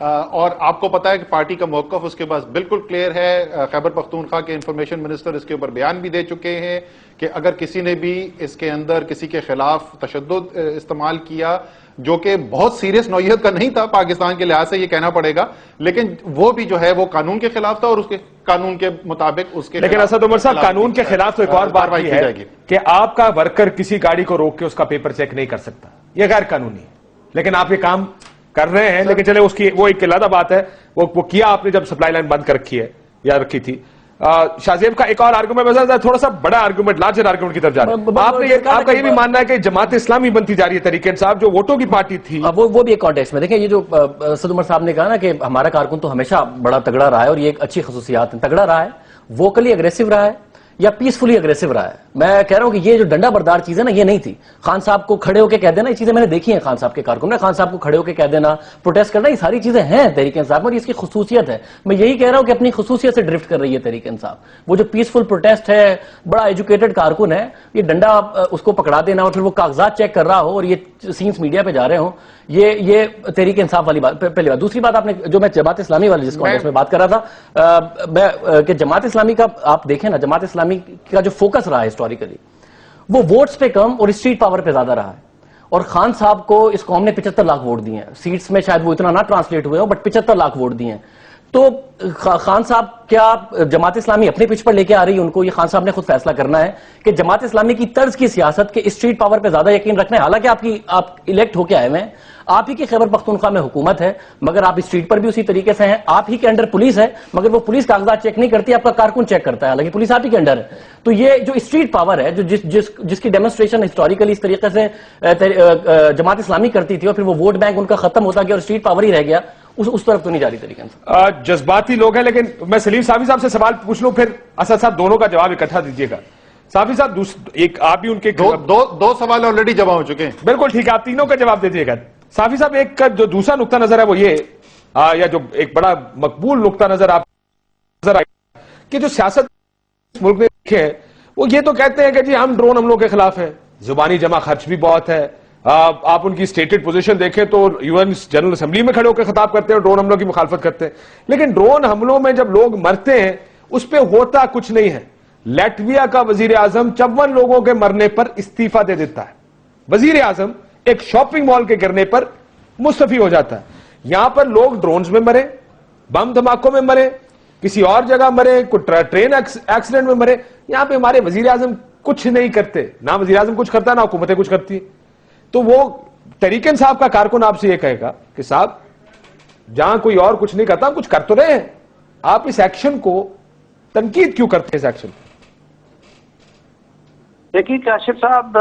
اور آپ کو پتا ہے کہ پارٹی کا موقف اس کے پاس بالکل کلیئر ہے. خیبر پختونخوا کے انفارمیشن منسٹر اس کے اوپر بیان بھی دے چکے ہیں کہ اگر کسی نے بھی اس کے اندر کسی کے خلاف تشدد استعمال کیا جو کہ بہت سیریس نوعیت کا نہیں تھا پاکستان کے لحاظ سے یہ کہنا پڑے گا, لیکن وہ بھی جو ہے وہ قانون کے خلاف تھا اور اس کے قانون کے مطابق اس کے. لیکن اسد عمر صاحب, قانون کے خلاف تو ایک اور بات یہ ہے کہ آپ کا ورکر کسی گاڑی کو روک کے اس کا پیپر چیک نہیں کر سکتا, یہ غیر قانونی ہے. لیکن آپ یہ کام کر رہے ہیں, لیکن چلے اس کی وہ ایک علیحدہ بات ہے, وہ کیا آپ نے جب سپلائی لائن بند کر رکھی ہے یا رکھی تھی. شاہ زیب کا ایک اور آرگومنٹ, تھوڑا سا بڑا آرگومنٹ, لارجر آرگومنٹ کی طرف جا رہے ہیں آپ نے. آپ کا یہ بھی ماننا ہے کہ جماعت اسلامی بنتی جا رہی ہے تحریک انصاف, جو ووٹوں کی پارٹی تھی, وہ بھی ایک کانٹیکسٹ میں دیکھیں. یہ جو اسد عمر صاحب نے کہا نا کہ ہمارا کارکن تو ہمیشہ بڑا تگڑا رہا ہے, اور یہ ایک اچھی خصوصیات ہیں. تگڑا رہا ہے, ووکلی اگریسو رہا ہے, یا پیسفلی اگریسو رہا ہے. میں کہہ رہا ہوں کہ یہ جو ڈنڈا بردار چیز ہے نا, یہ نہیں تھی. خان صاحب کو کھڑے ہو کے کہہ دینا, یہ چیزیں میں نے دیکھی ہیں خان صاحب کے کارکن میں. خان صاحب کو کھڑے ہو کے کہہ دینا, پروٹیسٹ کرنا, یہ ساری چیزیں ہیں تحریک انصاف میں, اور اس کی خصوصیت ہے. میں یہی کہہ رہا ہوں کہ اپنی خصوصیت سے ڈرفٹ کر رہی ہے تحریک انصاف. وہ جو پیسفل پروٹیسٹ ہے, بڑا ایجوکیٹڈ کارکن ہے, یہ ڈنڈا اس کو پکڑا دینا اور پھر وہ کاغذات چیک کر رہا ہو اور یہ سینس میڈیا پہ جا رہے ہوں, یہ تحریک انصاف والی بات. پہلی بات. دوسری بات, آپ نے جو میں جماعت اسلامی والی جس کانٹیکسٹ میں بات کر رہا تھا, کہ جماعت اسلامی کا آپ دیکھیں نا, جماعت اسلامی کا جو فوکس رہا ہے ہسٹوریکلی, وہ ووٹس پہ کم اور اسٹریٹ پاور پہ زیادہ رہا ہے. اور خان صاحب کو اس قوم نے 75 لاکھ ووٹ دیے ہیں. سیٹس میں شاید وہ اتنا نہ ٹرانسلیٹ ہوئے ہوں, بٹ 75 لاکھ ووٹ دیے ہیں. تو خان صاحب کیا جماعت اسلامی اپنے پچ پر لے کے آ رہی ہے ان کو, یہ خان صاحب نے خود فیصلہ کرنا ہے کہ جماعت اسلامی کی طرز کی سیاست کے اسٹریٹ پاور پہ زیادہ یقین رکھنا ہے. حالانکہ آپ الیکٹ ہو کے آئے ہوئے ہیں, آپ ہی کی خیبر پختونخوا میں حکومت ہے, مگر آپ اسٹریٹ پر بھی اسی طریقے سے ہیں. آپ ہی کے انڈر پولیس ہے, مگر وہ پولیس کاغذات چیک نہیں کرتی, آپ کا کارکن چیک کرتا ہے, حالانکہ پولیس آپ ہی کے انڈر ہے. تو یہ جو اسٹریٹ پاور ہے, جو جس کی ڈیمونسٹریشن ہسٹوریکلی اس طریقے سے جماعت اسلامی کرتی تھی, اور پھر وہ ووٹ بینک ان کا ختم ہوتا گیا اور اسٹریٹ پاور ہی رہ گیا, اس طرف تو نہیں جاری طریقے سے. جذباتی لوگ ہیں. لیکن میں سلیم صافی صاحب سے سوال پوچھ لوں, پھر اسد صاحب دونوں کا جواب اکٹھا دیجیے گا. صافی صاحب, ایک آپ بھی ان کے دو سوال آلریڈی جمع ہو چکے ہیں. بالکل ٹھیک ہے, آپ تینوں کا جواب دیجیے گا. صافی صاحب, ایک کا جو دوسرا نقطہ نظر ہے وہ یہ, یا جو ایک بڑا مقبول نقطہ نظر آپ نظر آئے, کہ جو سیاست ملک نے دیکھے ہے, وہ یہ تو کہتے ہیں کہ جی ہم ڈرون حملوں کے خلاف ہیں. زبانی جمع خرچ بھی بہت ہے. آپ ان کی اسٹیٹڈ پوزیشن دیکھیں تو UN جنرل اسمبلی میں کھڑے ہو کے خطاب کرتے ہیں, ڈرون حملوں کی مخالفت کرتے ہیں. لیکن ڈرون حملوں میں جب لوگ مرتے ہیں اس پہ ہوتا کچھ نہیں ہے. لیٹویا کا وزیر اعظم 54 لوگوں کے مرنے پر استعفیٰ دے دیتا ہے. وزیر اعظم ایک شاپنگ مال کے گرنے پر مستعفی ہو جاتا ہے. یہاں پر لوگ ڈرونز میں مرے, بم دھماکوں میں مرے, کسی اور جگہ مرے, کوئی ٹرین ایکسیڈنٹ میں مرے. یہاں پہ ہمارے وزیر اعظم کچھ نہیں کرتے, نہ وزیر اعظم کچھ کرتا نہ حکومتیں کچھ کرتی. تو وہ تحریک انصاف کا کارکن آپ سے یہ کہے گا کہ صاحب جہاں کوئی اور کچھ نہیں کرتا, ہم کچھ کر تو رہے ہیں, آپ اس ایکشن کو تنقید کیوں کرتے ہیں اس ایکشن کو؟ دیکھیے کاشف صاحب,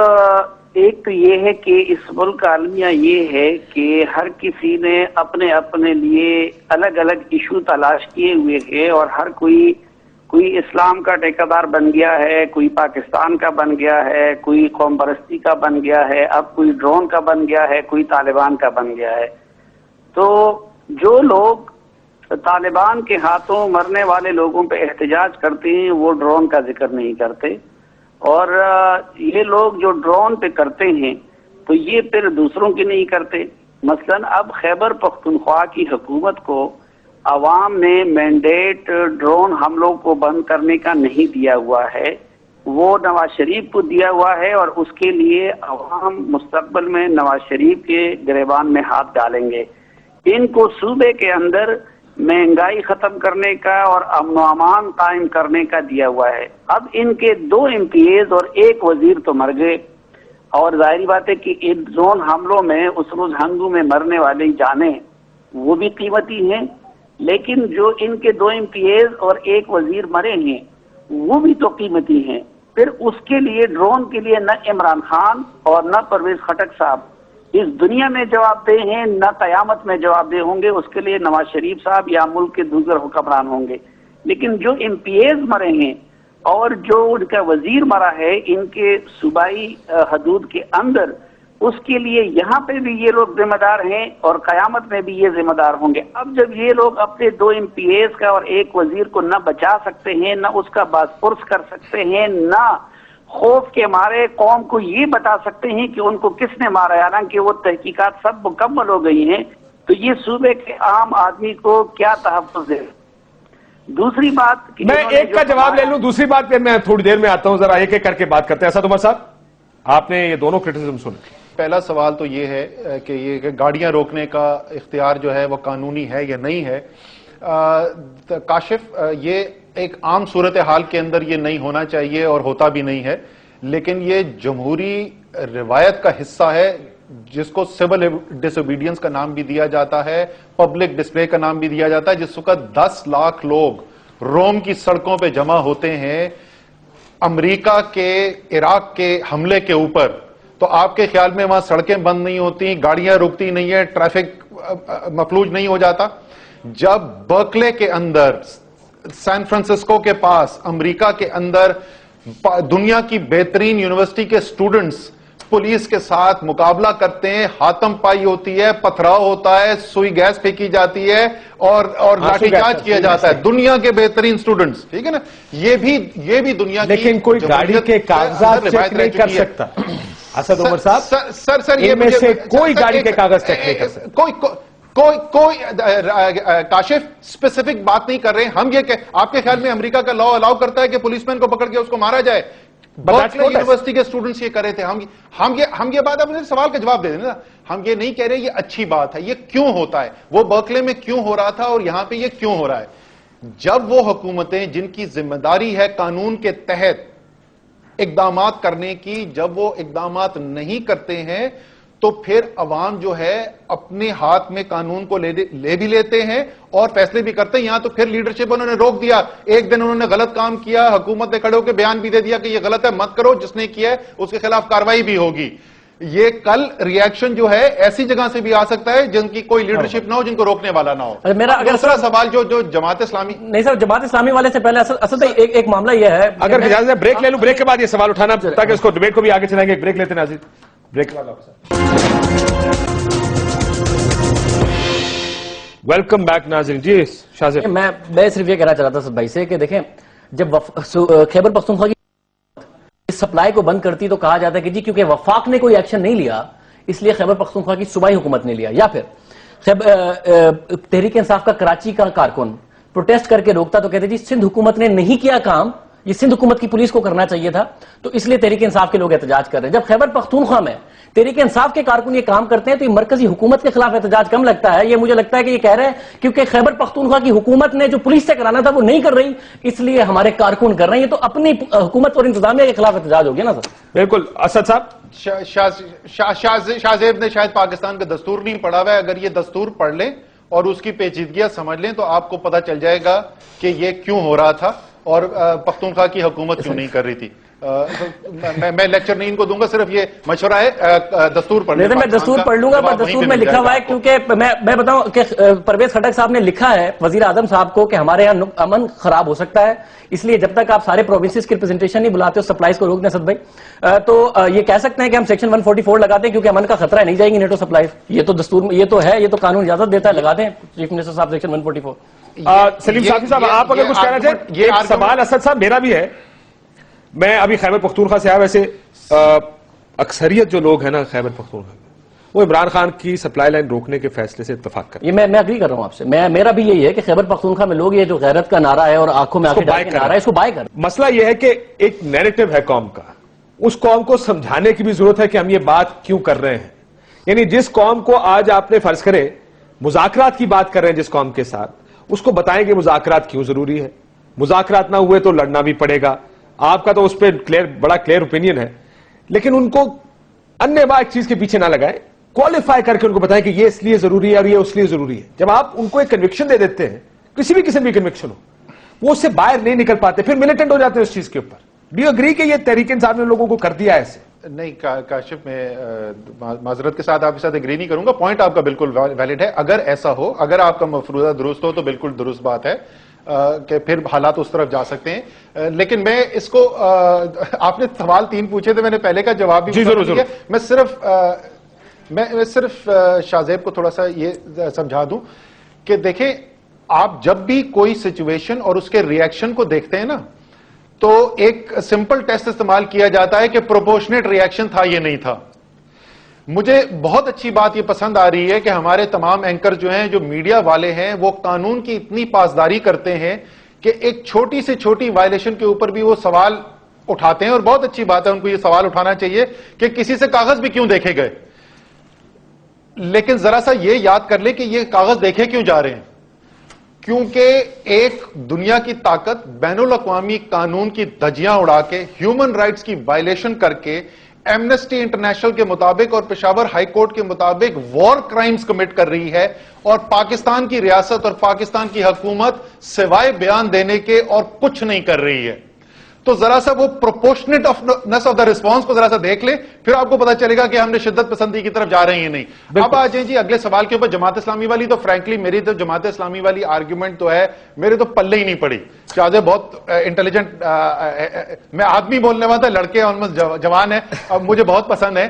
ایک تو یہ ہے کہ اس ملک کا المیہ یہ ہے کہ ہر کسی نے اپنے اپنے لیے الگ الگ ایشو تلاش کیے ہوئے ہیں, اور ہر کوئی اسلام کا ٹھیکیدار بن گیا ہے, کوئی پاکستان کا بن گیا ہے, کوئی قوم پرستی کا بن گیا ہے, اب کوئی ڈرون کا بن گیا ہے, کوئی طالبان کا بن گیا ہے. تو جو لوگ طالبان کے ہاتھوں مرنے والے لوگوں پہ احتجاج کرتے ہیں وہ ڈرون کا ذکر نہیں کرتے, اور یہ لوگ جو ڈرون پہ کرتے ہیں تو یہ پھر دوسروں کی نہیں کرتے. مثلا اب خیبر پختونخوا کی حکومت کو عوام نے مینڈیٹ ڈرون حملوں کو بند کرنے کا نہیں دیا ہوا ہے, وہ نواز شریف کو دیا ہوا ہے, اور اس کے لیے عوام مستقبل میں نواز شریف کے گریبان میں ہاتھ ڈالیں گے. ان کو صوبے کے اندر مہنگائی ختم کرنے کا اور امن و امان قائم کرنے کا دیا ہوا ہے. اب ان کے 2 MPAs اور 1 وزیر تو مر گئے, اور ظاہری بات ہے کہ ان ڈرون حملوں میں اس روز ہنگو میں مرنے والی جانیں وہ بھی قیمتی ہیں, لیکن جو ان کے 2 MPAs اور 1 وزیر مرے ہیں وہ بھی تو قیمتی ہیں. پھر اس کے لیے ڈرون کے لیے نہ عمران خان اور نہ پرویز خٹک صاحب اس دنیا میں جواب دہ ہیں, نہ قیامت میں جواب دہ ہوں گے. اس کے لیے نواز شریف صاحب یا ملک کے دوسرے حکمران ہوں گے. لیکن جو MPAs مرے ہیں اور جو ان کا وزیر مرا ہے ان کے صوبائی حدود کے اندر, اس کے لیے یہاں پہ بھی یہ لوگ ذمہ دار ہیں اور قیامت میں بھی یہ ذمہ دار ہوں گے. اب جب یہ لوگ اپنے 2 MPAs کا اور 1 وزیر کو نہ بچا سکتے ہیں, نہ اس کا باز پرس کر سکتے ہیں, نہ خوف کے مارے قوم کو یہ بتا سکتے ہیں کہ ان کو کس نے مارا, حالانکہ وہ تحقیقات سب مکمل ہو گئی ہیں, تو یہ صوبے کے عام آدمی کو کیا تحفظ ہے؟ دوسری بات کہ میں انہوں نے ایک کا جو جواب لے فرمایا- لوں, دوسری بات پہ میں تھوڑی دیر میں آتا ہوں, ذرا ایک ایک کر کے بات کرتے ہیں. اسد عمر صاحب, آپ نے یہ دونوں کرٹیسزم سنے. پہلا سوال تو یہ ہے کہ یہ کہ گاڑیاں روکنے کا اختیار جو ہے وہ قانونی ہے یا نہیں ہے. کاشف, یہ ایک عام صورتحال کے اندر یہ نہیں ہونا چاہیے اور ہوتا بھی نہیں ہے, لیکن یہ جمہوری روایت کا حصہ ہے جس کو سول ڈس اوبیڈینس کا نام بھی دیا جاتا ہے, پبلک ڈسپلے کا نام بھی دیا جاتا ہے. جس وقت 10 لاکھ لوگ روم کی سڑکوں پہ جمع ہوتے ہیں امریکہ کے عراق کے حملے کے اوپر, تو آپ کے خیال میں وہاں سڑکیں بند نہیں ہوتی, گاڑیاں رکتی نہیں ہیں, ٹریفک مفلوج نہیں ہو جاتا؟ جب برکلے کے اندر, سان فرانسسکو کے پاس, امریکہ کے اندر دنیا کی بہترین یونیورسٹی کے سٹوڈنٹس پولیس کے ساتھ مقابلہ کرتے ہیں, ہاتم پائی ہوتی ہے, پتھراؤ ہوتا ہے, سوئی گیس پھینکی جاتی ہے اور لاٹھی چارج کیا جاتا ہے, دنیا کے بہترین سٹوڈنٹس, ٹھیک ہے نا, یہ بھی دنیا کی, لیکن کوئی گاڑی کے کاغذات چیک نہیں کر سکتا. اسد عمر صاحب, سر یہ ان میں سے کوئی گاڑی کے کاغذ چیک نہیں کر سکتا. کوئی کاشف اسپیسیفک بات نہیں کر رہے ہیں ہم. یہ کہ آپ کے خیال میں امریکہ کا لا الاؤ کرتا ہے کہ پولیس مین کو پکڑ کے اس کو مارا جائے؟ برکلے یونیورسٹی کے اسٹوڈنٹس یہ کر رہے تھے. ہم یہ بات, اپنے سوال کا جواب دے دیں نا, ہم یہ نہیں کہہ رہے یہ اچھی بات ہے. یہ کیوں ہوتا ہے؟ وہ برکلے میں کیوں ہو رہا تھا اور یہاں پہ یہ کیوں ہو رہا ہے؟ جب وہ حکومتیں جن کی ذمہ داری ہے قانون کے تحت اقدامات کرنے کی, جب وہ اقدامات نہیں کرتے ہیں تو پھر عوام جو ہے اپنے ہاتھ میں قانون کو لے بھی لیتے ہیں اور فیصلے بھی کرتے ہیں. یہاں تو پھر لیڈرشپ انہوں نے روک دیا. ایک دن انہوں نے غلط کام کیا, حکومت نے کھڑے ہو کے بیان بھی دے دیا کہ یہ غلط ہے, مت کرو, جس نے کیا ہے اس کے خلاف کاروائی بھی ہوگی. یہ کل ریاکشن جو ہے ایسی جگہ سے بھی آ سکتا ہے جن کی کوئی لیڈرشپ نہ ہو, جن کو روکنے والا نہ ہو. میرا اگر دوسرا سوال جو جماعت اسلامی, نہیں سر, جماعت اسلامی والے سے پہلے اصل ایک معاملہ یہ ہے, اگر اجازت ہے بریک لے لوں, بریک کے بعد یہ سوال اٹھانا تاکہ اس کو ڈیبیٹ کو بھی آگے چلائیں گے. ایک بریک لیتے ہیں ناظرین, بریک کے بعد واپس. ویلکم بیک ناظرین. جی شاہ زیب, میں صرف یہ کہنا چاہ رہا تھا سب بھائی سے کہ دیکھیں, جب خیبر پختونخوا کی سپلائی کو بند کرتی تو کہا جاتا ہے کہ جی کیونکہ وفاق نے کوئی ایکشن نہیں لیا اس لیے خیبر پختونخوا کی صوبائی حکومت نے لیا, یا پھر تحریک انصاف کا کراچی کا کارکن پروٹیسٹ کر کے روکتا تو کہتے جی سندھ حکومت نے نہیں کیا کام, یہ سندھ حکومت کی پولیس کو کرنا چاہیے تھا, تو اس لیے تحریک انصاف کے لوگ احتجاج کر رہے ہیں. جب خیبر پختونخوا میں تحریک انصاف کے کارکن یہ کام کرتے ہیں تو یہ مرکزی حکومت کے خلاف احتجاج کم لگتا ہے. یہ مجھے لگتا ہے کہ یہ کہہ رہے ہیں کیونکہ خیبر پختونخوا کی حکومت نے جو پولیس سے کرانا تھا وہ نہیں کر رہی, اس لیے ہمارے کارکن کر رہے ہیں. یہ تو اپنی حکومت اور انتظامیہ کے خلاف احتجاج ہو گیا نا سر. بالکل. اسد صاحب, شاہ زیب نے شاید پاکستان کا دستور نہیں پڑھا ہوا ہے. اگر یہ دستور پڑھ لیں اور اس کی پیچیدگیاں سمجھ لیں تو آپ کو پتا چل جائے گا کہ یہ کیوں ہو رہا تھا اور پختونخوا کی حکومت کیوں نہیں کر رہی تھی. میں لیکچر نہیں ان کو دوں گا, صرف یہ مشورہ ہے, دستور پڑھ لیں. میں دستور پڑھ لوں گا, پر دستور میں لکھا ہوا ہے, کیونکہ میں بتاؤں کہ پرویز خٹک صاحب نے لکھا ہے وزیر اعظم صاحب کو کہ ہمارے یہاں امن خراب ہو سکتا ہے, اس لیے جب تک آپ سارے پروونسز کی ریپرزنٹیشن نہیں بلاتے ہو سپلائیز کو روک دیں. اسد بھائی, تو یہ کہہ سکتے ہیں کہ ہم سیکشن 144 لگاتے ہیں کیونکہ امن کا خطرہ ہے, نہیں جائیں گی نیٹو سپلائیز. یہ تو دستور, یہ تو ہے, یہ تو قانون اجازت دیتا ہے, لگا دیں چیف منسٹر صاحب سیکشن 144. سلیم صاحب, آپ اگر کچھ کہنا چاہیں. یہ سوال اسد صاحب میرا بھی ہے. میں ابھی خیبر پختونخوا سے آیا, ویسے اکثریت جو لوگ ہیں نا خیبر پختونخوا میں, وہ عمران خان کی سپلائی لائن روکنے کے فیصلے سے اتفاق کرتے ہیں. یہ میں اگری کر رہا ہوں آپ سے. میرا بھی یہی ہے کہ خیبر پختونخوا میں لوگ یہ جو غیرت کا نعرہ ہے اور آنکھوں میں آنکھیں ڈال کے نعرہ ہے, اس کو بائے کر. مسئلہ یہ ہے کہ ایک نیریٹو ہے قوم کا, اس قوم کو سمجھانے کی بھی ضرورت ہے کہ ہم یہ بات کیوں کر رہے ہیں. یعنی جس قوم کو آج آپ نے فرض کرے مذاکرات کی بات کر رہے ہیں جس قوم کے ساتھ, اس کو بتائیں کہ مذاکرات کیوں ضروری ہے. مذاکرات نہ ہوئے تو لڑنا بھی پڑے گا. آپ کا تو اس پہ بڑا کلیئر اوپینین ہے, لیکن ان کو انیہ ایک چیز کے پیچھے نہ لگائیں, کوالیفائی کر کے ان کو بتائیں کہ یہ اس لیے ضروری ہے اور یہ اس لیے ضروری ہے. جب آپ ان کو ایک کنوکشن دے دیتے ہیں, کسی بھی قسم کی کنوکشن ہو, وہ اس سے باہر نہیں نکل پاتے, پھر ملیٹنٹ ہو جاتے ہیں اس چیز کے اوپر. ڈو یو اگری کہ یہ تحریک انصاف نے لوگوں کو کر دیا ایسے؟ نہیں کاشف, میں معذرت کے ساتھ آپ کے ساتھ اگری نہیں کروں گا. پوائنٹ آپ کا بالکل ویلڈ ہے. اگر ایسا ہو, اگر آپ کا مفروضہ درست ہو تو بالکل درست بات ہے کہ پھر حالات اس طرف جا سکتے ہیں. لیکن میں اس کو, آپ نے سوال 3 پوچھے تھے, میں نے پہلے کا جواب بھی دیا. میں صرف شاہ زیب کو تھوڑا سا یہ سمجھا دوں کہ دیکھیں, آپ جب بھی کوئی سچویشن اور اس کے ریئیکشن کو دیکھتے ہیں نا, تو ایک سمپل ٹیسٹ استعمال کیا جاتا ہے کہ پروپورشنیٹ ریئیکشن تھا یہ نہیں تھا. مجھے بہت اچھی بات یہ پسند آ رہی ہے کہ ہمارے تمام اینکر جو ہیں، جو میڈیا والے ہیں، وہ قانون کی اتنی پاسداری کرتے ہیں کہ ایک چھوٹی سے چھوٹی وائلیشن کے اوپر بھی وہ سوال اٹھاتے ہیں، اور بہت اچھی بات ہے، ان کو یہ سوال اٹھانا چاہیے کہ کسی سے کاغذ بھی کیوں دیکھے گئے، لیکن ذرا سا یہ یاد کر لیں کہ یہ کاغذ دیکھے کیوں جا رہے ہیں، کیونکہ ایک دنیا کی طاقت بین الاقوامی قانون کی دھجیاں اڑا کے، ہیومن رائٹس کی وائلیشن کر کے، ایمنسٹی انٹرنیشنل کے مطابق اور پشاور ہائی کورٹ کے مطابق وار کرائمز کمٹ کر رہی ہے، اور پاکستان کی ریاست اور پاکستان کی حکومت سوائے بیان دینے کے اور کچھ نہیں کر رہی ہے. تو ذرا سا وہ پروپورشنیٹنس آف دا ریسپانس کو ذرا سا دیکھ لیں، پھر آپ کو پتا چلے گا کہ ہم نے شدت پسندی کی طرف جا رہے ہیں نہیں. اب آ جائیں جی اگلے سوال کے اوپر. جماعت اسلامی والی تو فرینکلی میری تو جماعت اسلامی والی آرگیومنٹ تو ہے میرے تو پلے ہی نہیں پڑی. شاہد بہت انٹیلیجنٹ، میں آدمی بولنے والا تھا، لڑکے آلموسٹ جوان ہیں، اب مجھے بہت پسند ہے.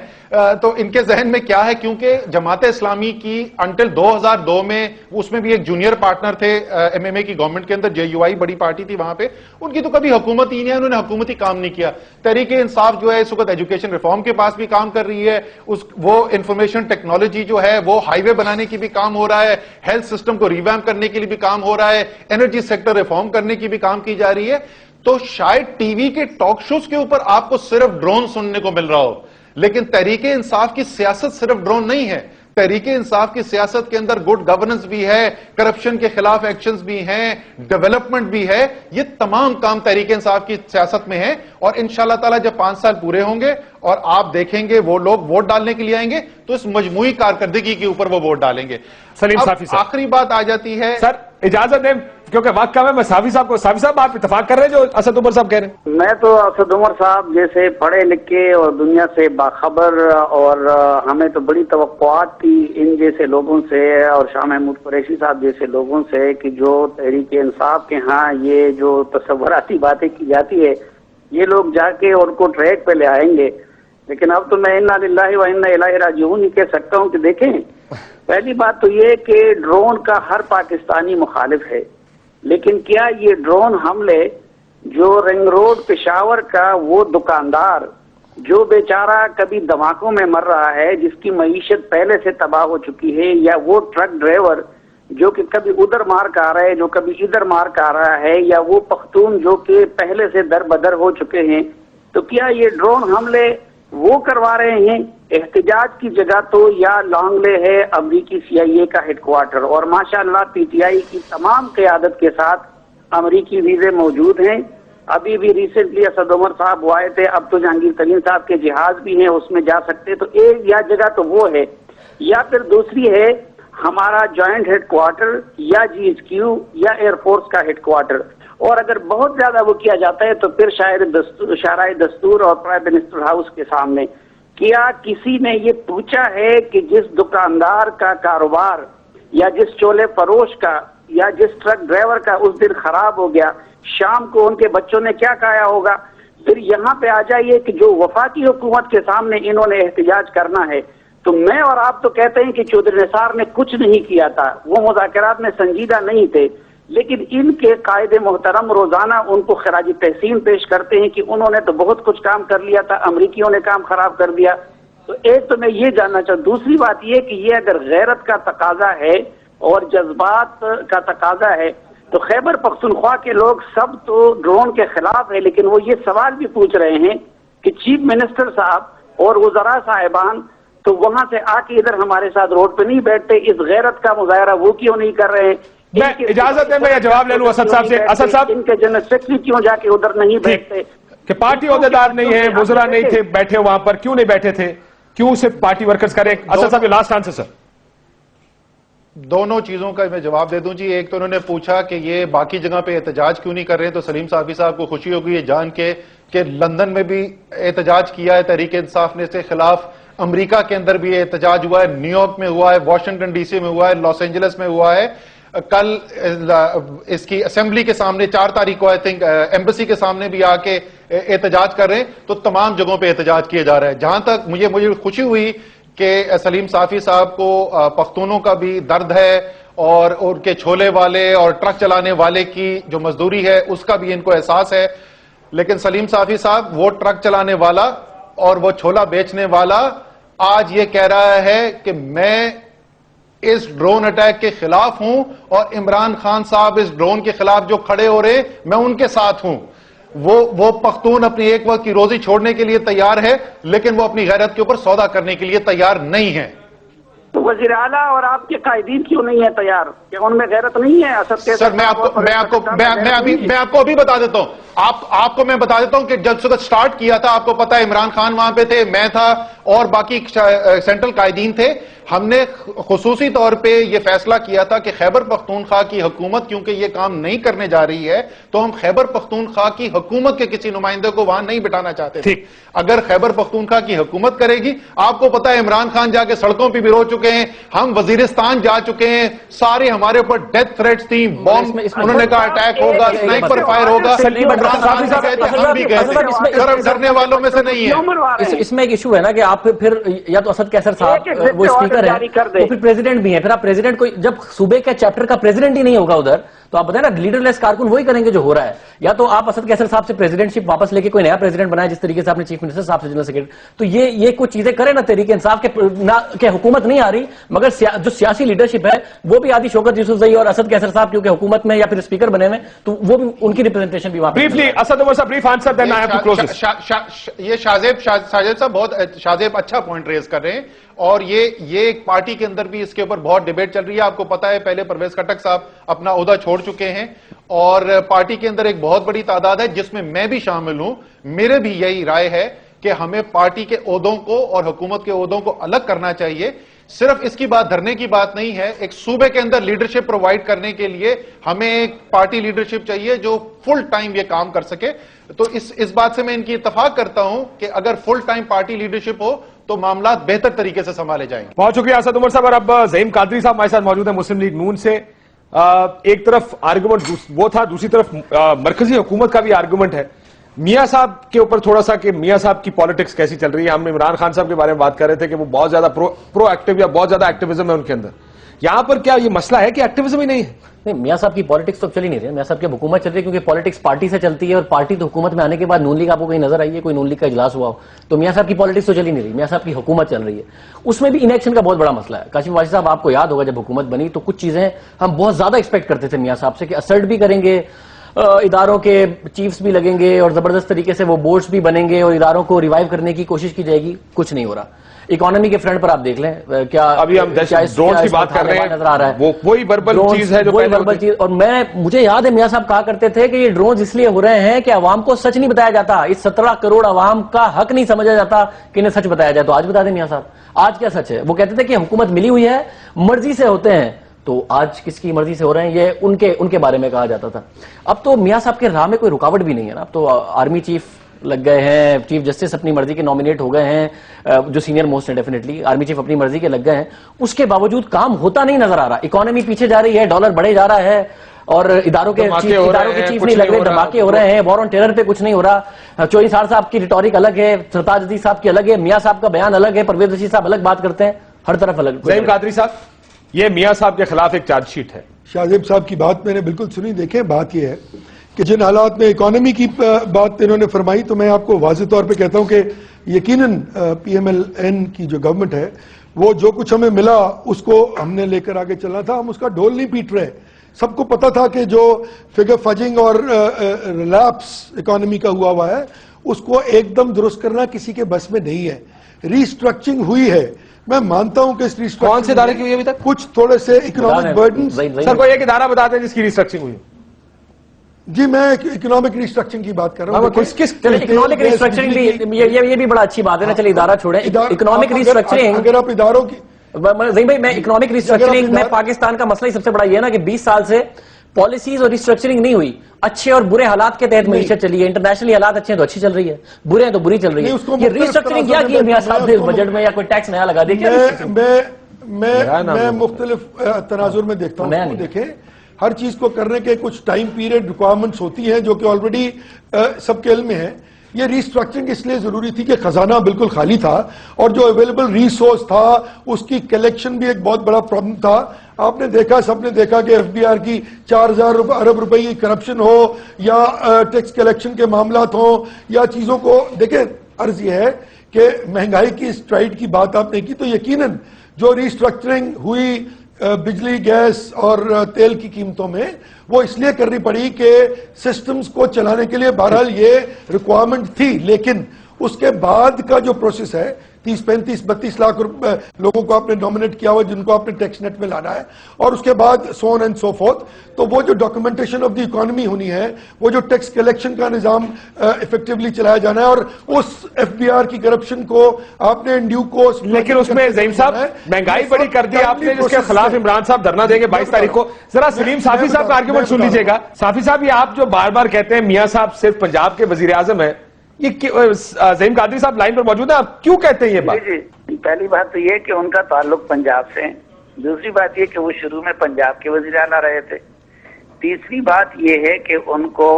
تو ان کے ذہن میں کیا ہے، کیونکہ جماعت اسلامی کی انٹل 2002 میں اس میں بھی ایک جونیئر پارٹنر تھے ایم ایم اے کی گورنمنٹ کے اندر، جے یو آئی بڑی پارٹی تھی وہاں پہ، ان کی تو کبھی حکومت ہی نہیں ہے، انہوں نے حکومتی کام نہیں کیا. تحریک انصاف جو ہے اس وقت ایجوکیشن ریفارم کے پاس بھی کام کر رہی ہے، وہ انفارمیشن ٹیکنالوجی جو ہے وہ ہائی وے بنانے کی بھی کام ہو رہا ہے، ہیلتھ سسٹم کو ریویمپ کرنے کے لیے بھی کام ہو رہا ہے، انرجی سیکٹر ریفارم کرنے کی بھی کام کی جا رہی ہے. تو شاید ٹی وی کے ٹاک شوز کے اوپر آپ کو صرف ڈرون سننے کو مل رہا ہو، لیکن تحریک انصاف کی سیاست صرف ڈرون نہیں ہے. تحریک انصاف کی سیاست کے اندر گڈ گورننس بھی ہے، کرپشن کے خلاف ایکشنز بھی ہیں، ڈیولپمنٹ بھی ہے. یہ تمام کام تحریک انصاف کی سیاست میں ہیں، اور انشاءاللہ تعالی جب 5 سال پورے ہوں گے اور آپ دیکھیں گے وہ لوگ ووٹ ڈالنے کے لیے آئیں گے تو اس مجموعی کارکردگی کے اوپر وہ ووٹ ڈالیں گے. سلیم صافی صاحب، آخری بات آ جاتی ہے سر اجازت دیں کیونکہ وقت کم ہے. میں صافی صاحب آپ اتفاق کر رہے ہیں جو اسد عمر صاحب کہہ رہے ہیں؟ میں تو اسد عمر صاحب جیسے پڑھے لکھے اور دنیا سے باخبر، اور ہمیں تو بڑی توقعات تھی ان جیسے لوگوں سے اور شاہ محمود قریشی صاحب جیسے لوگوں سے کہ جو تحریک انصاف کے ہاں یہ جو تصوراتی باتیں کی جاتی ہے یہ لوگ جا کے ان کو ٹریک پہ لے آئیں گے. لیکن اب تو میں انا للہ و انا الیہ راجعون ہی کہہ سکتا ہوں کہ دیکھیں، پہلی بات تو یہ کہ ڈرون کا ہر پاکستانی مخالف ہے، لیکن کیا یہ ڈرون حملے جو رنگ روڈ پشاور کا وہ دکاندار جو بیچارہ کبھی دھماکوں میں مر رہا ہے، جس کی معیشت پہلے سے تباہ ہو چکی ہے، یا وہ ٹرک ڈرائیور جو کہ کبھی ادھر مار کا آ رہا ہے جو کبھی ادھر مار کا آ رہا ہے، یا وہ پختون جو کہ پہلے سے در بدر ہو چکے ہیں، تو کیا یہ ڈرون حملے وہ کروا رہے ہیں؟ احتجاج کی جگہ تو یا لانگ لے ہے امریکی سی آئی اے کا ہیڈ کوارٹر، اور ماشاءاللہ پی ٹی آئی کی تمام قیادت کے ساتھ امریکی ویزے موجود ہیں. ابھی بھی ریسنٹلی اسد عمر صاحب وہ آئے تھے، اب تو جہانگیر ترین صاحب کے جہاز بھی ہیں اس میں جا سکتے. تو ایک یا جگہ تو وہ ہے، یا پھر دوسری ہے ہمارا جوائنٹ ہیڈ کوارٹر یا جی ایچ کیو یا ایئر فورس کا ہیڈ کوارٹر. اور اگر بہت زیادہ وہ کیا جاتا ہے تو پھر شاید شاہراہ دستور اور پرائم منسٹر ہاؤس کے سامنے. کیا کسی نے یہ پوچھا ہے کہ جس دکاندار کا کاروبار یا جس چولے فروش کا یا جس ٹرک ڈرائیور کا اس دن خراب ہو گیا، شام کو ان کے بچوں نے کیا کھایا ہوگا؟ پھر یہاں پہ آ جائیے کہ جو وفاقی حکومت کے سامنے انہوں نے احتجاج کرنا ہے، تو میں اور آپ تو کہتے ہیں کہ چودھری نثار نے کچھ نہیں کیا تھا، وہ مذاکرات میں سنجیدہ نہیں تھے، لیکن ان کے قائد محترم روزانہ ان کو خراج تحسین پیش کرتے ہیں کہ انہوں نے تو بہت کچھ کام کر لیا تھا، امریکیوں نے کام خراب کر دیا. تو ایک تو میں یہ جاننا چاہوں. دوسری بات یہ کہ یہ اگر غیرت کا تقاضا ہے اور جذبات کا تقاضا ہے تو خیبر پختونخوا کے لوگ سب تو ڈرون کے خلاف ہے، لیکن وہ یہ سوال بھی پوچھ رہے ہیں کہ چیف منسٹر صاحب اور وزراء صاحبان تو وہاں سے آ کے ادھر ہمارے ساتھ روڈ پہ نہیں بیٹھتے، اس غیرت کا مظاہرہ وہ کیوں نہیں کر رہے ہیں؟ میں اجازت ہے میں یہ جواب لے لوں اسد صاحب سے. اسد صاحب، ان کے جنرل سیکرٹری کیوں جا کے ادھر نہیں بیٹھتے کہ پارٹی عہدیدار نہیں ہے، وزراء نہیں تھے بیٹھے وہاں پر، کیوں نہیں بیٹھے تھے؟ کیوں صرف پارٹی ورکرز کریں؟ اسد صاحب لاسٹ آنسر سر. دونوں چیزوں کا میں جواب دے دوں جی. ایک تو انہوں نے پوچھا کہ یہ باقی جگہ پہ احتجاج کیوں نہیں کر رہے، تو سلیم صافی صاحب کو خوشی ہوگی یہ جان کے کہ لندن میں بھی احتجاج کیا ہے تحریک انصاف نے اس کے خلاف، امریکہ کے اندر بھی احتجاج ہوا ہے، نیو یارک میں ہوا ہے، واشنگٹن ڈی سی میں ہوا ہے، لاس اینجلس میں ہوا ہے. کل اس کی اسمبلی کے سامنے 4 تاریخ کو آئی تھنک ایمبیسی کے سامنے بھی آ کے احتجاج کر رہے ہیں. تو تمام جگہوں پہ احتجاج کیا جا رہا ہے. جہاں تک مجھے خوشی ہوئی کہ سلیم صافی صاحب کو پختونوں کا بھی درد ہے اور ان کے چھولے والے اور ٹرک چلانے والے کی جو مزدوری ہے اس کا بھی ان کو احساس ہے. لیکن سلیم صافی صاحب، وہ ٹرک چلانے والا اور وہ چھولا بیچنے والا آج یہ کہہ رہا ہے کہ میں اس ڈرون اٹیک کے خلاف ہوں اور عمران خان صاحب اس ڈرون کے خلاف جو کھڑے ہو رہے میں ان کے ساتھ ہوں. وہ پختون اپنی ایک وقت کی روزی چھوڑنے کے لیے تیار ہے لیکن وہ اپنی غیرت کے اوپر سودا کرنے کے لیے تیار نہیں ہے. تو وزیر اعلیٰ اور آپ کے قائدین کیوں نہیں ہے تیار؟ کیا ان میں غیرت نہیں ہے؟ سر میں آپ کو ابھی بتا دیتا ہوں. آپ کو میں بتا دیتا ہوں کہ جب سٹارٹ کیا تھا آپ کو پتا ہے عمران خان وہاں پہ تھے, میں تھا اور باقی سینٹرل قائدین تھے. ہم نے خصوصی طور پہ یہ فیصلہ کیا تھا کہ خیبر پختونخوا کی حکومت کیونکہ یہ کام نہیں کرنے جا رہی ہے تو ہم خیبر پختونخوا کی حکومت کے کسی نمائندے کو وہاں نہیں بٹھانا چاہتے تھے. اگر خیبر پختونخوا کی حکومت کرے گی, آپ کو پتا ہے عمران خان جا کے سڑکوں پہ بھی رو چکے ہیں, ہم وزیرستان جا چکے ہیں, سارے ہمارے اوپر ڈیتھ تھریٹس تھی, بم انہوں نے کہا اٹیک ہوگا, سنائپر فائر ہوگا. عمران خان بھی گئے تھے, ہم بھی گئے تھے, سر ہم ڈرنے والوں میں سے نہیں ہیں. اس میں ایک ایشو ہے نا کہ آپ پھر یا تو اسد کیسر صاحب وہ اسپیکر ہے تو پھر پریزیڈنٹ بھی ہے, پھر آپ پریزیڈنٹ کو جب صوبے کے چیپٹر کا پریزیڈنٹ ہی نہیں ہوگا ادھر تو آپ بتائیں نا لیڈر لیس کارکن وہی کریں گے جو ہو رہا ہے. یا تو آپ اسد کیسر صاحب سے پریزیڈنٹ شپ واپس لے کے کوئی نیا پریزیڈنٹ بنائے جس طریقے سے آپ نے چیف منسٹر صاحب سے جنرل سیکرٹری, تو یہ کچھ چیزیں کریں نا. تحریک انصاف کے حکومت نہیں آ رہی مگر جو سیاسی لیڈرشپ ہے وہ بھی آدھی شوکت یوسفزئی اور اسد کیسر صاحب کیونکہ حکومت میں یا پھر اسپیکر بنے ہوئے تو وہ بھی ان کی ریپرزنٹیشن بھی وہاں پہ. Briefly, اسد عمر صاحب, brief answer, then I have to close this. یہ شاہزیب صاحب اچھا پوائنٹ ریز کر رہے ہیں اور یہ ایک پارٹی کے اندر بھی اس کے اوپر بہت ڈیبیٹ چل رہی ہے. آپ کو پتا ہے پہلے پرویز خٹک صاحب اپنا عہدہ چھوڑ چکے ہیں اور پارٹی کے اندر ایک بہت بڑی تعداد ہے جس میں میں بھی شامل ہوں. میرے بھی یہی رائے ہے کہ ہمیں پارٹی کے عہدوں کو اور حکومت کے عہدوں کو الگ کرنا چاہیے. صرف اس کی بات دھرنے کی بات نہیں ہے, ایک صوبے کے اندر لیڈرشپ پرووائڈ کرنے کے لیے ہمیں ایک پارٹی لیڈرشپ چاہیے جو فل ٹائم یہ کام کر سکے. تو اس بات سے میں ان کی اتفاق کرتا ہوں کہ اگر فل ٹائم پارٹی لیڈرشپ ہو تو معاملات بہتر طریقے سے سنبھالے جائیں گے. بہت شکریہ اسد عمر صاحب. اور اب زعیم قادری صاحب ہمارے ساتھ موجود ہیں مسلم لیگ نون سے. ایک طرف آرگومنٹ وہ تھا, دوسری طرف مرکزی حکومت کا بھی آرگومنٹ ہے. میاں صاحب کے اوپر تھوڑا سا کہ میاں صاحب کی پالیٹکس کیسی چل رہی ہے. ہم عمران خان صاحب کے بارے میں بات کر رہے تھے کہ وہ بہت زیادہ پرو ایکٹیو یا بہت زیادہ ایکٹیویزم ہے ان کے اندر. یہاں پر کیا یہ مسئلہ ہے کہ ایکٹیویزم ہی نہیں ہے؟ نہیں, میاں صاحب کی پالیٹکس تو چل ہی نہیں رہی. میاں صاحب کی حکومت چل رہی ہے کیونکہ پالیٹکس پارٹی سے چلتی ہے اور پارٹی تو حکومت میں آنے کے بعد نون لیگ آپ کو کہیں نظر آئی ہے, کوئی نون لیگ کا اجلاس ہوا ہو تو میاں صاحب کی پالیٹکس تو چل ہی نہیں رہی. میاں صاحب کی حکومت چل رہی ہے, اس میں بھی انیکشن کا بہت بڑا مسئلہ ہے. کاشف واجد صاحب آپ کو یاد ہوگا جب حکومت بنی تو کچھ چیزیں ہم بہت زیادہ ایکسپیکٹ کرتے تھے میاں صاحب سے کہ اسرٹ بھی کریں گے, اداروں کے چیفز بھی لگیں گے اور زبردست طریقے سے وہ بورڈز بھی بنیں گے اور اداروں کو ریوائیو کرنے کی کوشش کی جائے گی. کچھ نہیں ہو رہا. اکانومی کے فرنٹ پر آپ دیکھ لیں کیا ابھی ہم ڈرون کی بات کر رہے ہیں, نظر آ رہا ہے وہی وربل چیز ہے جو وہی وربل چیز. اور مجھے یاد ہے میاں صاحب کہا کرتے تھے کہ یہ ڈرونز اس لیے ہو رہے ہیں کہ عوام کو سچ نہیں بتایا جاتا, اس 17 کروڑ عوام کا حق نہیں سمجھا جاتا کہ انہیں سچ بتایا جائے. تو آج بتا دیں میاں صاحب آج کیا سچ ہے. وہ کہتے تھے کہ حکومت ملی ہوئی ہے, مرضی سے ہوتے ہیں, تو آج کس کی مرضی سے ہو رہے ہیں یہ ان کے بارے میں کہا جاتا تھا. اب تو میاں صاحب کے راہ میں کوئی رکاوٹ بھی نہیں ہے نا. اب تو آرمی چیف لگ گئے ہیں, چیف جسٹس اپنی مرضی کے نامینیٹ ہو گئے ہیں, جو سینئر موسٹ ہیں ڈیفینیٹلی آرمی چیف اپنی مرضی کے لگ گئے ہیں. اس کے باوجود کام ہوتا نہیں نظر آ رہا. اکانومی پیچھے جا رہی ہے, ڈالر بڑھے جا رہا ہے اور اداروں کے چیف نہیں لگ رہے, دھماکے ہو رہے ہیں, وار آن ٹیرر پہ کچھ نہیں ہو رہا. چوہی صاحب کی ریٹورک الگ ہے, سرتاج عزیز صاحب کی الگ ہے, میاں صاحب کا بیان الگ ہے, پرویز رشید صاحب الگ بات کرتے ہیں, ہر طرف الگ. زعیم قادری صاحب, یہ میاں صاحب کے خلاف ایک چارج شیٹ ہے. شاہزیب صاحب کی بات میں نے بالکل سنی. دیکھیں بات یہ ہے کہ جن حالات میں اکانومی کی بات انہوں نے فرمائی تو میں آپ کو واضح طور پہ کہتا ہوں کہ یقیناً پی ایم ایل این کی جو گورنمنٹ ہے وہ جو کچھ ہمیں ملا اس کو ہم نے لے کر آگے چلنا تھا. ہم اس کا ڈھول نہیں پیٹ رہے. سب کو پتا تھا کہ جو فگر فجنگ اور ریلیپس اکانومی کا ہوا ہے اس کو ایک دم درست کرنا کسی کے بس میں نہیں ہے. ریسٹرکچرنگ ہوئی ہے, میں مانتا ہوں کہ اس ریسٹرکچرنگ کون سے ادارے کی ہوئی ابھی تک؟ کچھ تھوڑے سے اکنامک برڈن. سر کوئی ایک ادارہ بتاتے ہیں جس کی ریسٹرکچرنگ ہوئی؟ جی میں اکنامک ریسٹرکچرنگ کی بات کر رہا ہوں. اکنامک ریسٹرکچرنگ یہ بھی بڑا اچھی بات ہے نا. چلیے ادارہ چھوڑیں, اکنامک ریسٹرکچرنگ اگر آپ اداروں کی میں اکنامک ریسٹرکچرنگ میں پاکستان کا مسئلہ ہی سب سے بڑا یہ ہے نا کہ 20 سال سے پالیسیز اور ریسٹرکچرنگ نہیں ہوئی. اچھے اور برے حالات کے تحت معیشت چلی ہے. انٹرنیشنل حالات اچھے ہیں تو اچھی چل رہی ہے, برے ہیں تو بری چل رہی ہے. یہ ریسٹرکچرنگ کیا کی ہے میاں صاحب نے بجٹ میں, یا کوئی ٹیکس نیا لگا دیا؟ میں مختلف تناظر میں دیکھتا ہوں. دیکھیں ہر چیز کو کرنے کے کچھ ٹائم پیریڈ ریکوائرمنٹس ہوتی ہیں جو کہ آلریڈی سب کے علم میں ہے. یہ ریسٹرکچرنگ اس لیے ضروری تھی کہ خزانہ بالکل خالی تھا اور جو اویلیبل ریسورس تھا اس کی کلیکشن بھی ایک بہت بڑا پرابلم تھا. آپ نے دیکھا, سب نے دیکھا کہ ایف بی آر کی 4000 ارب روپے کی کرپشن ہو یا ٹیکس کلیکشن کے معاملات ہوں یا چیزوں کو دیکھیں. عرض یہ ہے کہ مہنگائی کی اسٹرائڈ کی بات آپ نے کی تو یقیناً جو ریسٹرکچرنگ ہوئی بجلی گیس اور تیل کی قیمتوں میں وہ اس لیے کرنی پڑی کہ سسٹمز کو چلانے کے لیے بہرحال یہ ریکوائرمنٹ تھی، لیکن اس کے بعد کا جو پروسیس ہے 30-35-32 لاکھ لوگوں کو آپ نے نامنیٹ کیا ہوا جن کو آپ نے ٹیکس نیٹ میں لانا ہے، اور اس کے بعد سو آن اینڈ سو فورتھ، تو وہ جو ڈاکومنٹیشن آف دی اکانومی ہونی ہے، وہ جو ٹیکس کلیکشن کا نظام افیکٹولی چلایا جانا ہے، اور اس ایف بی آر کی کرپشن کو آپ نے ڈیو کوسٹ، لیکن اس میں زعیم صاحب مہنگائی بڑی کر دی آپ نے، جس کے خلاف عمران صاحب دھرنا دیں گے 22 تاریخ کو. ذرا سلیم صافی صاحب کا آرگیومنٹ سن لیجیے گا. صافی صاحب یہ آپ جو بار بار کہتے ہیں میاں صاحب صرف پنجاب کے وزیر اعظم ہیں، یہ زعیم قادری صاحب لائن پر موجود ہیں، آپ کیوں کہتے ہیں یہ بات؟ جی پہلی بات تو یہ کہ ان کا تعلق پنجاب سے ہے، دوسری بات یہ کہ وہ شروع میں پنجاب کے وزیر اعلیٰ رہے تھے، تیسری بات یہ ہے کہ ان کو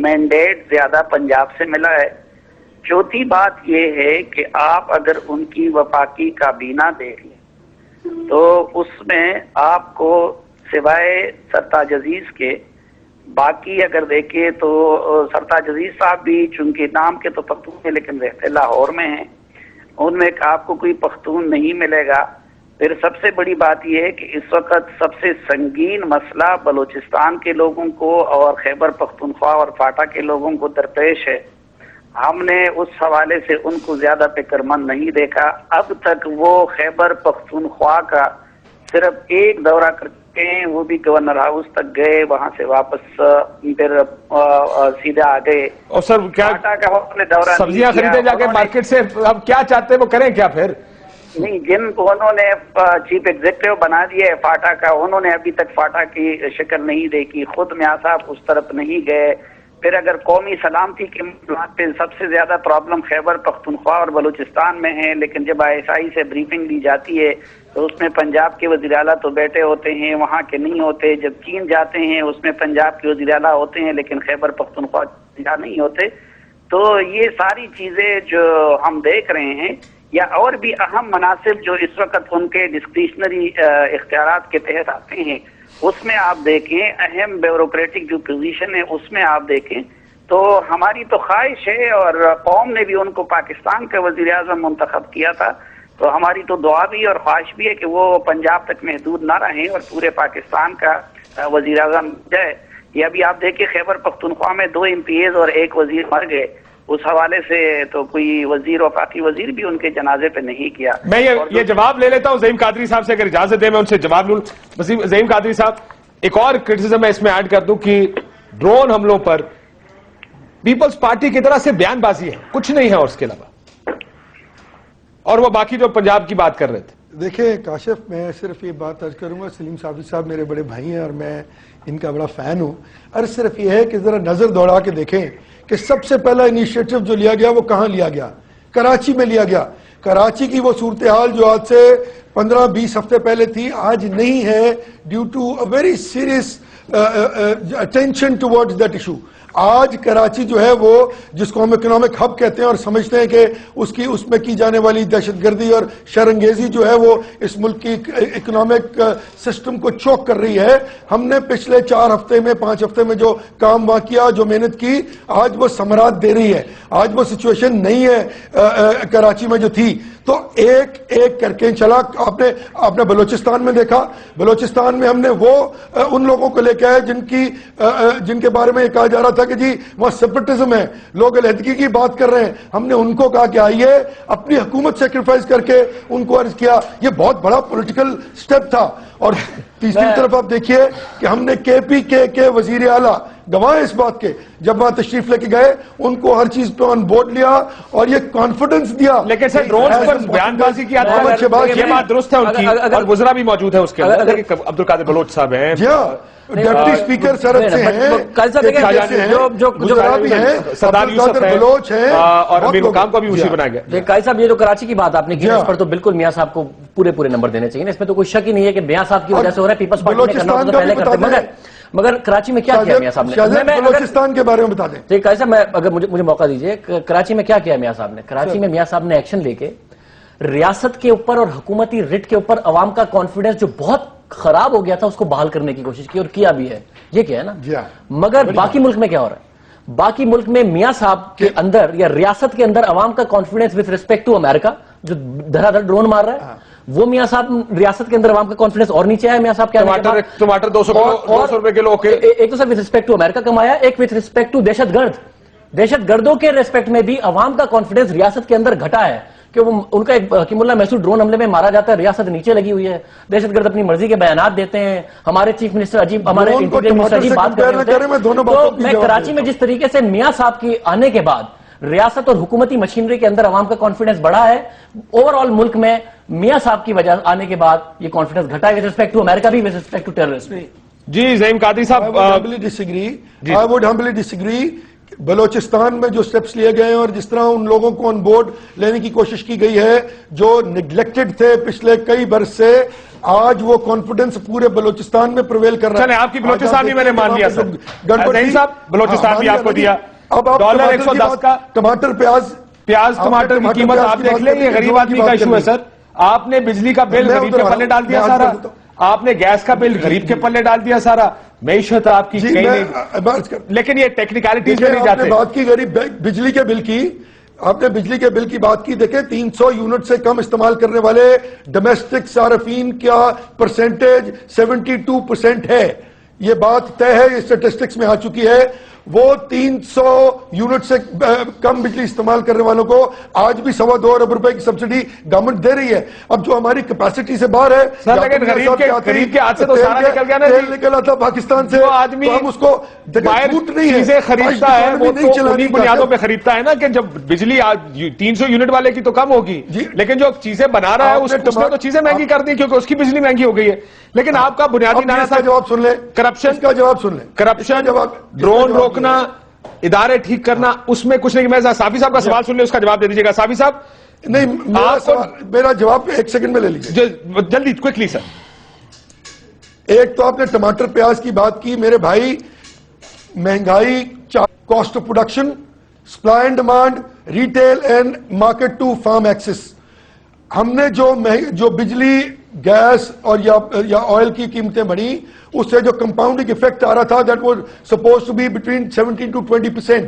مینڈیٹ زیادہ پنجاب سے ملا ہے، چوتھی بات یہ ہے کہ آپ اگر ان کی وفاقی کابینہ دیکھ لیں تو اس میں آپ کو سوائے سرتاج عزیز کے باقی اگر دیکھیں تو سرتاج عزیز صاحب بھی چونکہ نام کے تو پختون ہیں لیکن رہتے لاہور میں ہیں، ان میں آپ کو کوئی پختون نہیں ملے گا. پھر سب سے بڑی بات یہ ہے کہ اس وقت سب سے سنگین مسئلہ بلوچستان کے لوگوں کو اور خیبر پختونخوا اور فاٹا کے لوگوں کو درپیش ہے. ہم نے اس حوالے سے ان کو زیادہ فکر مند نہیں دیکھا. اب تک وہ خیبر پختونخوا کا صرف ایک دورہ کرتے ہیں، وہ بھی گورنر ہاؤس تک گئے، وہاں سے واپس پھر سیدھا آ گئے. اور سر کیا سبزیاں خریدے جا کے مارکیٹ سے، اب کیا چاہتے ہیں وہ کریں کیا پھر؟ نہیں، جن کو انہوں نے چیف ایگزیکٹو بنا دیا ہے فاٹا کا، انہوں نے ابھی تک فاٹا کی شکل نہیں دیکھی، خود میاں صاحب اس طرف نہیں گئے. پھر اگر قومی سلامتی کے معاملات پہ سب سے زیادہ پرابلم خیبر پختونخوا اور بلوچستان میں ہے، لیکن جب ISI سے بریفنگ لی جاتی ہے تو اس میں پنجاب کے وزیر اعلیٰ تو بیٹھے ہوتے ہیں، وہاں کے نہیں ہوتے. جب چین جاتے ہیں اس میں پنجاب کے وزیر اعلیٰ ہوتے ہیں لیکن خیبر پختونخوا نہیں ہوتے. تو یہ ساری چیزیں جو ہم دیکھ رہے ہیں، یا اور بھی اہم مناصب جو اس وقت ان کے ڈسکریشنری اختیارات کے تحت آتے ہیں، اس میں آپ دیکھیں اہم بیوروکریٹک جو پوزیشن ہے اس میں آپ دیکھیں تو ہماری تو خواہش ہے، اور قوم نے بھی ان کو پاکستان کا وزیر اعظم منتخب کیا تھا، تو ہماری تو دعا بھی اور خواہش بھی ہے کہ وہ پنجاب تک محدود نہ رہیں اور پورے پاکستان کا وزیر اعظم جائے. یہ ابھی آپ دیکھیں خیبر پختونخوا میں 2 MPs اور 1 وزیر مر گئے، اس حوالے سے تو کوئی وزیر وفاقی وزیر بھی ان کے جنازے پہ نہیں کیا. میں یہ جواب لے لیتا ہوں زعیم قادری صاحب سے، اگر اجازت دیں میں ان سے جواب لوں. زعیم قادری صاحب، ایک اور کرٹیسزم میں اس میں ایڈ کر دوں کہ ڈرون حملوں پر پیپلز پارٹی کی طرح سے بیان بازی ہے، کچھ نہیں ہے اور اس کے علاوہ، اور وہ باقی جو پنجاب کی بات کر رہے تھے. دیکھیں کاشف، میں صرف یہ بات عرض کروں گا، سلیم صافی صاحب میرے بڑے بھائی ہیں اور میں ان کا بڑا فین ہوں. عرض صرف یہ ہے کہ ذرا نظر دوڑا کے دیکھیں کہ سب سے پہلا انیشیٹو جو لیا گیا وہ کہاں لیا گیا؟ کراچی میں لیا گیا. کراچی کی وہ صورتحال جو آج سے 15-20 ہفتے پہلے تھی آج نہیں ہے، due to a very serious attention towards that issue. آج کراچی جو ہے وہ جس کو ہم اکنامک ہب کہتے ہیں اور سمجھتے ہیں کہ اس میں کی جانے والی دہشت گردی اور شرانگیزی جو ہے وہ اس ملک کی اکنامک سسٹم کو چوک کر رہی ہے. ہم نے پچھلے 4 ہفتے میں 5 ہفتے میں جو کام وہاں کیا، جو محنت کی، آج وہ ثمرات دے رہی ہے. آج وہ سچویشن نہیں ہے کراچی میں جو تھی. تو ایک ایک کر کے چلا. آپ نے بلوچستان میں دیکھا، بلوچستان میں ہم نے وہ ان لوگوں کو لے کے آئے جن کے بارے میں یہ کہا جا رہا تھا کہ جی وہاں سیپریٹزم ہے، لوگ علیحدگی کی بات کر رہے ہیں. ہم نے ان کو کہا کہ آئیے اپنی حکومت سیکریفائز کر کے ان کو عرض کیا. یہ بہت بڑا پولیٹیکل سٹیپ تھا. اور تیسری طرف آپ دیکھیے کہ ہم نے KPK کے وزیر اعلیٰ گواہ اس بات کے، جب وہاں تشریف لے کے گئے ان کو ہر چیز پہ آن بورڈ لیا اور یہ کانفیڈنس دیا. لیکن سر ڈرونز پر بیان بازی کی یہ بات درست ہے ان کی، اور وزراء بھی موجود ہیں اس کے اندر. عبد القادر بلوچ صاحب ہیں، جی ہاں، ڈپٹی اسپیکر سرحد سے ہیں، سردار یوسف بلوچ ہیں، اور امیر مقام کو بھی اسی بنایا گیا. قائد صاحب یہ جو کراچی کی بات آپ نے کی اس پر تو بالکل میاں صاحب کو پورے نمبر دینے چاہیے، اس میں تو کوئی شک ہی نہیں ہے کہ میاں صاحب کی وجہ سے ہو رہا ہے. پیپلز پارٹی نے کرنا تو پہلے کرتے، مگر کراچی میں کیا کیا میاں صاحب نے؟ بلوچستان کے بارے میں بتا دیں. ٹھیک ہے صاحب، میں اگر مجھے موقع دیجیے، کراچی میں کیا کیا میاں صاحب نے؟ کراچی میں میاں صاحب نے ایکشن لے کے ریاست کے اوپر اور حکومتی رٹ کے اوپر عوام کا کانفیڈنس جو بہت خراب ہو گیا تھا اس کو بحال کرنے کی کوشش کی، اور کیا بھی ہے. یہ کیا ہے نا. مگر باقی ملک میں کیا ہو رہا ہے؟ باقی ملک میں میاں صاحب کے اندر یا ریاست کے اندر عوام کا کانفیڈنس وتھ ریسپیکٹ ٹو امریکہ جو دھڑا دھڑ ڈرون مار رہا ہے, وہ میاں صاحب ریاست کے اندر عوام کا کانفیڈنس اور نیچے آیا. میاں صاحب کیا ٹماٹر 200 روپے کلو. ایک تو سر وتھ ریسپیکٹ ٹو امریکہ کمایا, ایک وتھ ریسپیکٹ ٹو دہشت گردوں کے ریسپیکٹ میں بھی عوام کا کانفیڈنس ریاست کے اندر گھٹا ہے کہ وہ ان کا ایک حکیم اللہ محسود ڈرون حملے میں مارا جاتا ہے, ریاست نیچے لگی ہوئی ہے, دہشت گرد اپنی مرضی کے بیانات دیتے ہیں, ہمارے چیف منسٹر عجیب, ہمارے انٹیریئر منسٹر عجیب بات کر رہے ہیں. تو میں کراچی میں جس طریقے سے میاں صاحب کی آنے کے بعد ریاست اور حکومتی مشینری کے اندر عوام کا کانفیڈنس بڑھا ہے, اوور آل ملک میں میاں صاحب کی وجہ آنے کے بعد یہ کانفیڈنس گھٹا ہے وتھ ریسپیکٹ ٹو امریکہ بھی, وتھ ریسپیکٹ ٹو ٹیررسٹ. جی زعیم قادری صاحب, I would humbly disagree. Balochistan میں جو سٹیپس لیے گئے ہیں اور جس طرح ان لوگوں کو آن بورڈ لینے کی کوشش کی گئی ہے جو نگلیکٹڈ تھے پچھلے کئی برس سے, آج وہ کانفیڈنس پورے بلوچستان میں پرویل کر رہا ہے. چلیں آپ کی بلوچستان بھی میں نے مان لیا سر, زعیم صاحب بلوچستان بھی آپ کو دیا. اب آپ $110 کا ٹماٹر پیاز ٹماٹر کی قیمت آپ دیکھ لیں, یہ غریب آدمی کا ایشو ہے سر. آپ نے بجلی کا بل غریب کے پلے ڈال دیا سارا, آپ نے گیس کا بل غریب کے پلے ڈال دیا سارا, معیشت آپ کی کہیں نہیں. لیکن یہ ٹیکنیکلٹیز میں نہیں جاتے. آپ نے بات کی غریب بجلی کے بل کی, آپ نے بجلی کے بل کی بات کی. دیکھیں 300 یونٹ سے کم استعمال کرنے والے ڈومیسٹک صارفین کا پرسنٹیج 72% ہے. یہ بات طے ہے, یہ اسٹیٹسٹکس میں آ چکی ہے. وہ 300 یونٹ سے کم بجلی استعمال کرنے والوں کو آج بھی $2.25 ارب کی سبسڈی گورنمنٹ دے رہی ہے. اب جو ہماری کیپیسٹی سے باہر ہے سر, لیکن غریب کے ہاتھ سے تو سارا نکل گیا نا, تیل نکلا تھا پاکستان سے. جو آدمی ہم اس کو چیزیں خریدتا ہے وہ تو انہی بنیادوں پہ خریدتا ہے نا کہ جب بجلی 300 یونٹ والے کی تو کم ہوگی, لیکن جو چیزیں بنا رہا ہے اس نے تو چیزیں مہنگی کر دی کیونکہ اس کی بجلی مہنگی ہو گئی ہے. لیکن آپ کا بنیادی نعرہ تھا, جواب سن لیں, کرپشن کا جواب سن لیں, کرپشن, ڈرون روکنا, ادارے ٹھیک کرنا, اس میں کچھ نہیں. میں صافی صاحب کا سوال سن لیں, اس کا جواب دے دیجیے گا. صافی صاحب نہیں, میرا جواب 1 سیکنڈ میں لے لیجیے, جلدی کوئکلی سر. ایک تو آپ نے ٹماٹر پیاز کی بات کی میرے بھائی, مہنگائی, cost of production, supply and demand, retail and market to farm access. ہم نے جو بجلی, گیس اور یا آئل کی قیمتیں بڑھی, اس سے جو کمپاؤنڈنگ ایفیکٹ آ رہا تھا that was suppose to be between 17 to 20%.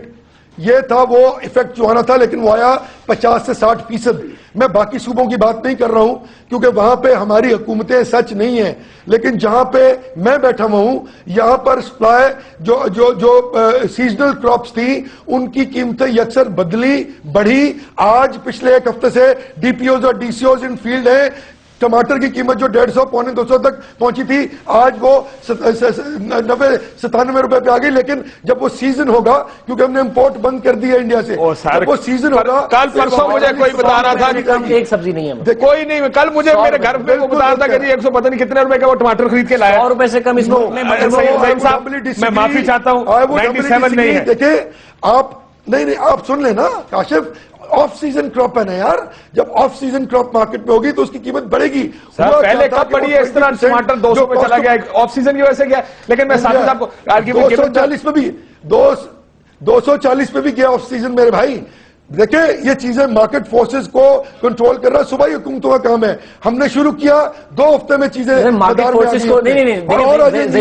یہ تھا وہ ایفیکٹ جو آنا تھا, لیکن وہ آیا 50 سے 60%. میں باقی صوبوں کی بات نہیں کر رہا ہوں کیونکہ وہاں پہ ہماری حکومتیں سچ نہیں ہیں, لیکن جہاں پہ میں بیٹھا ہوا ہوں یہاں پر سپلائی جو سیزنل کراپس تھیں ان کی قیمتیں یکسر بدلی, بڑھی. آج پچھلے 1 ہفتے سے ڈی پی اوز اور D C Os in field ہیں. ٹماٹر کی قیمت جو 150 پونے 200 تک پہنچی تھی آج وہ 97 روپے پہ آ گئی. لیکن جب وہ سیزن ہوگا, کیونکہ ہم نے امپورٹ بند کر دی ہے انڈیا سے, جب وہ سیزن ہوگا. کل پرسوں مجھے کوئی بتا رہا تھا کہ ایک سبزی نہیں ہے, کوئی نہیں, کل مجھے میرے گھر پہ وہ بتا رہا تھا کہ 100 پتہ نہیں کتنے روپے کا وہ ٹماٹر خرید کے لایا. 100 روپے سے کم اس میں معافی چاہتا ہوں, 97 نہیں ہے. دیکھیں آپ, نہیں آپ سن لیں نا کاشف, آف سیزن کراپ ہے نا یار, جب آف سیزن کراپ مارکیٹ میں ہوگی تو اس کی قیمت بڑھے گی. سر پہلے کب بڑھی ہے اس طرح, ٹماٹر 200 پہ چلا گیا آف سیزن کی وجہ سے گیا. لیکن میں صاحب صاحب کو 240 پہ بھی 240 پہ بھی گیا آف سیزن میرے بھائی. دیکھیں یہ چیزیں مارکیٹ فورسز کو کنٹرول کر رہا, صوبائی حکومتوں کا کام ہے. ہم نے شروع کیا 2 ہفتے میں چیزیں مارکیٹ فورسز کو,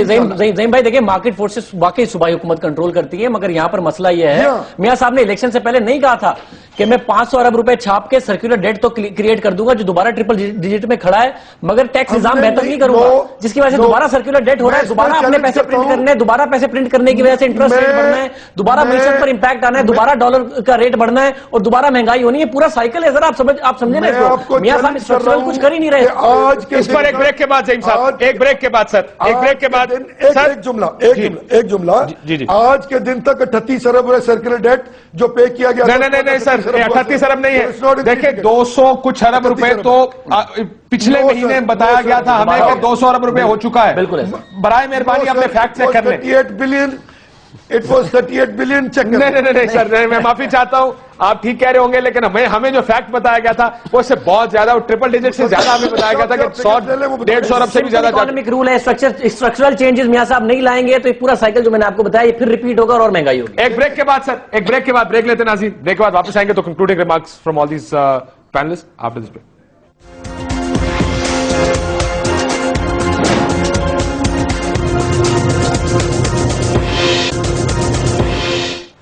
زعیم بھائی دیکھیں مارکیٹ فورسز واقعی صوبائی حکومت کنٹرول کرتی ہے, مگر یہاں پر مسئلہ یہ ہے, میاں صاحب نے الیکشن سے پہلے نہیں کہا تھا کہ میں 500 ارب روپے چھاپ کے سرکولر ڈیٹ تو کریٹ کر دوں گا جو دوبارہ ٹرپل ڈیجٹ میں کھڑا ہے, مگر ٹیکس نظام بہتر نہیں کروں گا, جس کی وجہ سے دوبارہ سرکولر ڈیٹ ہو رہا ہے, دوبارہ اپنے پیسے پرنٹ کرنے, دوبارہ پیسے پرنٹ کرنے کی وجہ سے انٹرسٹ ریٹ بڑھنا ہے, دوبارہ معیشت پر امپیکٹ آنا ہے, دوبارہ ڈالر کا ریٹ بڑھنا ہے اور دوبارہ مہنگائی ہونی ہے. پورا سائیکل ہے, ذرا آپ سمجھیں نا اس کو. میاں صاحب اسٹرکچرل کچھ کر ہی نہیں رہے. آج کے اس پر ایک بریک کے بعد زعیم صاحب, ایک بریک کے بعد سر, ایک بریک کے بعد ایک جملہ, آج کے دن تک 38 ارب سرکولر ڈیٹ جو پے کیا گیا. نہیں سر, 38 ارب نہیں ہے. دیکھیں 200 کچھ ارب روپے تو پچھلے مہینے بتایا گیا تھا ہمیں کہ 200 ارب روپے ہو چکا ہے. بالکل, برائے مہربانی اپنے فیکٹ چیک کر لیں. 38 billion, it was 38 billion check. نہیں سر, میں معافی چاہتا ہوں, آپ ٹھیک کہہ رہے ہوں گے, لیکن ہمیں جو فیکٹ بتایا گیا تھا وہ اس سے بہت زیادہ, ٹرپل ڈیجٹ سے زیادہ ہمیں بتایا گیا تھا کہ 100-150 ارب سے بھی زیادہ. اکانومک رول ہے, اسٹرکچرل چینجز میاں صاحب نہیں لائیں گے تو ایک پورا سائیکل جو میں نے آپ کو بتایا یہ پھر ریپیٹ ہوگا اور مہنگائی ہوگی. ایک بریک کے بعد سر, ایک بریک کے بعد بریک لیتے ہیں ناظرین, بریک کے بعد واپس آئیں گے تو concluding remarks from all these panellist after this break.